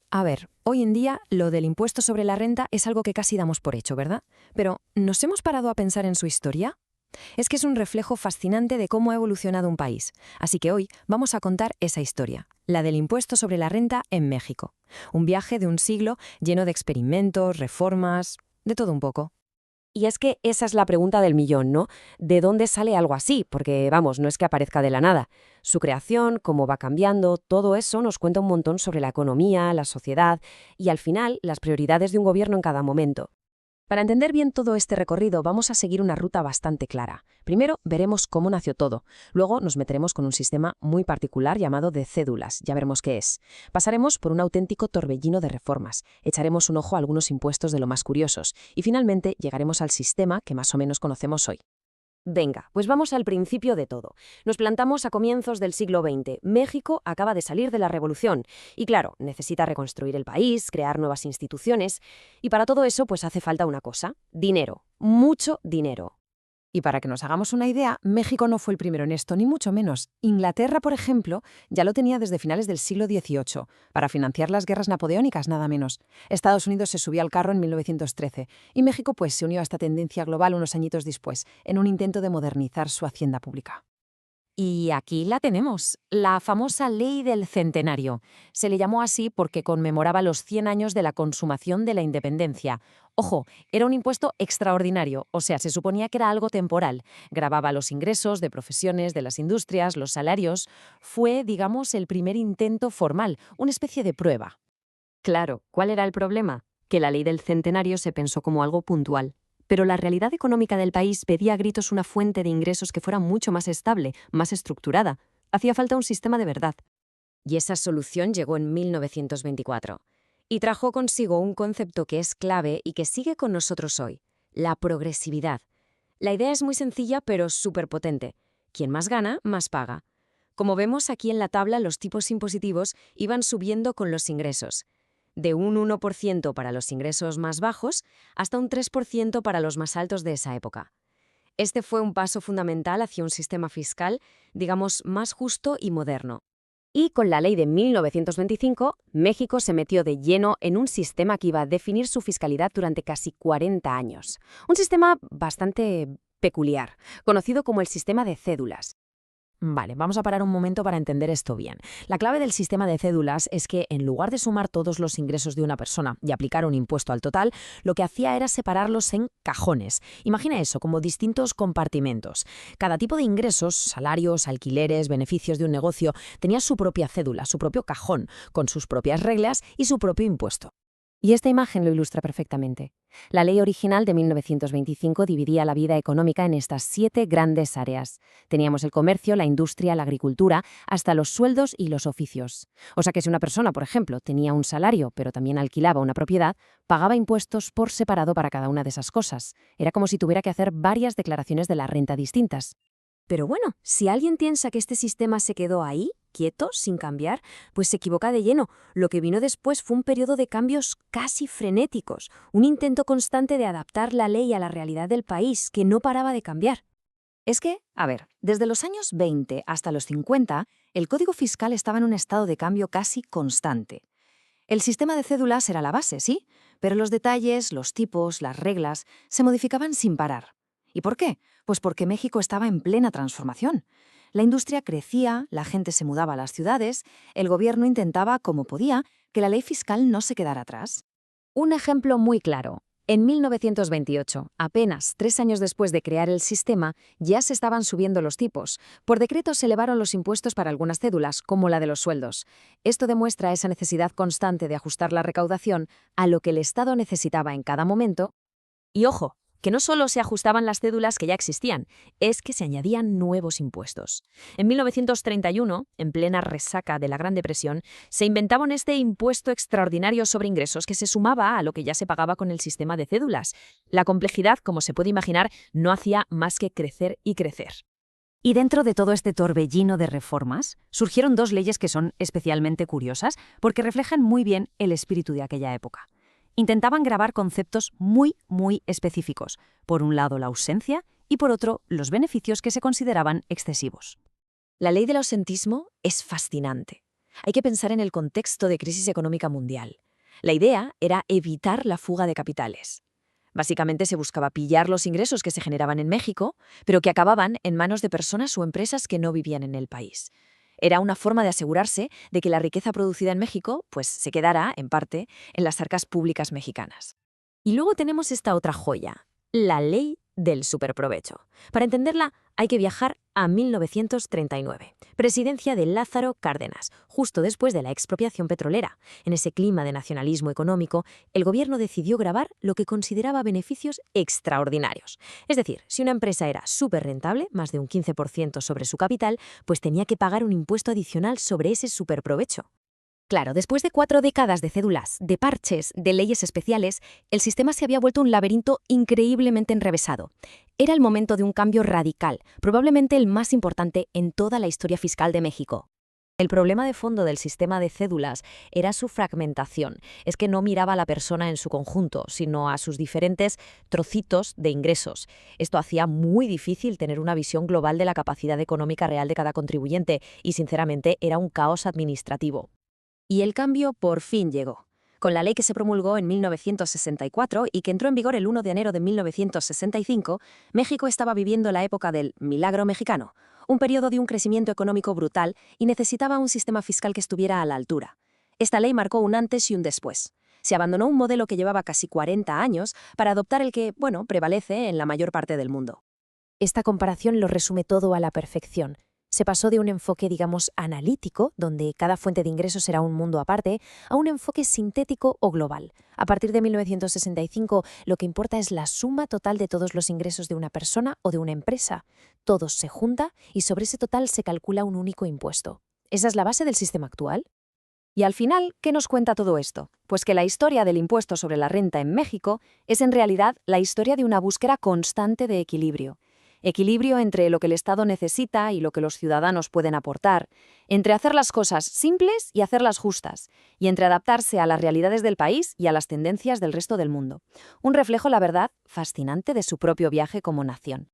A ver, hoy en día lo del impuesto sobre la renta es algo que casi damos por hecho, ¿verdad? Pero, ¿nos hemos parado a pensar en su historia? Es que es un reflejo fascinante de cómo ha evolucionado un país. Así que hoy vamos a contar esa historia, la del impuesto sobre la renta en México. Un viaje de un siglo lleno de experimentos, reformas, de todo un poco. Y es que esa es la pregunta del millón, ¿no? ¿De dónde sale algo así? Porque, vamos, no es que aparezca de la nada. Su creación, cómo va cambiando, todo eso nos cuenta un montón sobre la economía, la sociedad y, al final, las prioridades de un gobierno en cada momento. Para entender bien todo este recorrido, vamos a seguir una ruta bastante clara. Primero, veremos cómo nació todo. Luego, nos meteremos con un sistema muy particular llamado de cédulas. Ya veremos qué es. Pasaremos por un auténtico torbellino de reformas. Echaremos un ojo a algunos impuestos de lo más curiosos. Y finalmente, llegaremos al sistema que más o menos conocemos hoy. Venga, pues vamos al principio de todo. Nos plantamos a comienzos del siglo XX. México acaba de salir de la Revolución y claro, necesita reconstruir el país, crear nuevas instituciones y para todo eso pues hace falta una cosa, dinero, mucho dinero. Y para que nos hagamos una idea, México no fue el primero en esto, ni mucho menos. Inglaterra, por ejemplo, ya lo tenía desde finales del siglo XVIII, para financiar las guerras napoleónicas, nada menos. Estados Unidos se subió al carro en 1913, y México pues se unió a esta tendencia global unos añitos después, en un intento de modernizar su hacienda pública. Y aquí la tenemos, la famosa Ley del Centenario. Se le llamó así porque conmemoraba los 100 años de la consumación de la independencia. Ojo, era un impuesto extraordinario, o sea, se suponía que era algo temporal. Gravaba los ingresos de profesiones, de las industrias, los salarios. Fue, digamos, el primer intento formal, una especie de prueba. Claro, ¿cuál era el problema? Que la ley del centenario se pensó como algo puntual. Pero la realidad económica del país pedía a gritos una fuente de ingresos que fuera mucho más estable, más estructurada. Hacía falta un sistema de verdad. Y esa solución llegó en 1924. Y trajo consigo un concepto que es clave y que sigue con nosotros hoy, la progresividad. La idea es muy sencilla pero súper potente. Quien más gana, más paga. Como vemos aquí en la tabla, los tipos impositivos iban subiendo con los ingresos. De un 1% para los ingresos más bajos hasta un 3% para los más altos de esa época. Este fue un paso fundamental hacia un sistema fiscal, digamos, más justo y moderno. Y con la ley de 1925, México se metió de lleno en un sistema que iba a definir su fiscalidad durante casi 40 años. Un sistema bastante peculiar, conocido como el sistema de cédulas. Vale, vamos a parar un momento para entender esto bien. La clave del sistema de cédulas es que, en lugar de sumar todos los ingresos de una persona y aplicar un impuesto al total, lo que hacía era separarlos en cajones. Imagina eso, como distintos compartimentos. Cada tipo de ingresos, salarios, alquileres, beneficios de un negocio, tenía su propia cédula, su propio cajón, con sus propias reglas y su propio impuesto. Y esta imagen lo ilustra perfectamente. La ley original de 1925 dividía la vida económica en estas 7 grandes áreas. Teníamos el comercio, la industria, la agricultura, hasta los sueldos y los oficios. O sea que si una persona, por ejemplo, tenía un salario, pero también alquilaba una propiedad, pagaba impuestos por separado para cada una de esas cosas. Era como si tuviera que hacer varias declaraciones de la renta distintas. Pero bueno, si alguien piensa que este sistema se quedó ahí, quieto, sin cambiar, pues se equivoca de lleno. Lo que vino después fue un periodo de cambios casi frenéticos, un intento constante de adaptar la ley a la realidad del país, que no paraba de cambiar. Es que, a ver, desde los años 20 hasta los 50, el Código Fiscal estaba en un estado de cambio casi constante. El sistema de cédulas era la base, sí, pero los detalles, los tipos, las reglas, se modificaban sin parar. ¿Y por qué? Pues porque México estaba en plena transformación. La industria crecía, la gente se mudaba a las ciudades, el gobierno intentaba, como podía, que la ley fiscal no se quedara atrás. Un ejemplo muy claro. En 1928, apenas 3 años después de crear el sistema, ya se estaban subiendo los tipos. Por decreto se elevaron los impuestos para algunas cédulas, como la de los sueldos. Esto demuestra esa necesidad constante de ajustar la recaudación a lo que el Estado necesitaba en cada momento. Y ojo, que no solo se ajustaban las cédulas que ya existían, es que se añadían nuevos impuestos. En 1931, en plena resaca de la Gran Depresión, se inventaban este impuesto extraordinario sobre ingresos que se sumaba a lo que ya se pagaba con el sistema de cédulas. La complejidad, como se puede imaginar, no hacía más que crecer y crecer. Y dentro de todo este torbellino de reformas, surgieron 2 leyes que son especialmente curiosas porque reflejan muy bien el espíritu de aquella época. Intentaban gravar conceptos muy específicos. Por un lado, la ausencia y por otro, los beneficios que se consideraban excesivos. La ley del ausentismo es fascinante. Hay que pensar en el contexto de crisis económica mundial. La idea era evitar la fuga de capitales. Básicamente se buscaba pillar los ingresos que se generaban en México, pero que acababan en manos de personas o empresas que no vivían en el país. Era una forma de asegurarse de que la riqueza producida en México pues, se quedara, en parte, en las arcas públicas mexicanas. Y luego tenemos esta otra joya, la ley del superprovecho. Para entenderla hay que viajar a 1939, presidencia de Lázaro Cárdenas, justo después de la expropiación petrolera. En ese clima de nacionalismo económico, el gobierno decidió gravar lo que consideraba beneficios extraordinarios. Es decir, si una empresa era súper rentable, más de un 15% sobre su capital, pues tenía que pagar un impuesto adicional sobre ese superprovecho. Claro, después de 4 décadas de cédulas, de parches, de leyes especiales, el sistema se había vuelto un laberinto increíblemente enrevesado. Era el momento de un cambio radical, probablemente el más importante en toda la historia fiscal de México. El problema de fondo del sistema de cédulas era su fragmentación. Es que no miraba a la persona en su conjunto, sino a sus diferentes trocitos de ingresos. Esto hacía muy difícil tener una visión global de la capacidad económica real de cada contribuyente y, sinceramente, era un caos administrativo. Y el cambio por fin llegó. Con la ley que se promulgó en 1964 y que entró en vigor el 1 de enero de 1965, México estaba viviendo la época del milagro mexicano, un periodo de un crecimiento económico brutal y necesitaba un sistema fiscal que estuviera a la altura. Esta ley marcó un antes y un después. Se abandonó un modelo que llevaba casi 40 años para adoptar el que, prevalece en la mayor parte del mundo. Esta comparación lo resume todo a la perfección. Se pasó de un enfoque, analítico, donde cada fuente de ingresos era un mundo aparte, a un enfoque sintético o global. A partir de 1965, lo que importa es la suma total de todos los ingresos de una persona o de una empresa. Todo se junta y sobre ese total se calcula un único impuesto. ¿Esa es la base del sistema actual? Y al final, ¿qué nos cuenta todo esto? Pues que la historia del impuesto sobre la renta en México es en realidad la historia de una búsqueda constante de equilibrio. Equilibrio entre lo que el Estado necesita y lo que los ciudadanos pueden aportar, entre hacer las cosas simples y hacerlas justas, y entre adaptarse a las realidades del país y a las tendencias del resto del mundo. Un reflejo, la verdad, fascinante de su propio viaje como nación.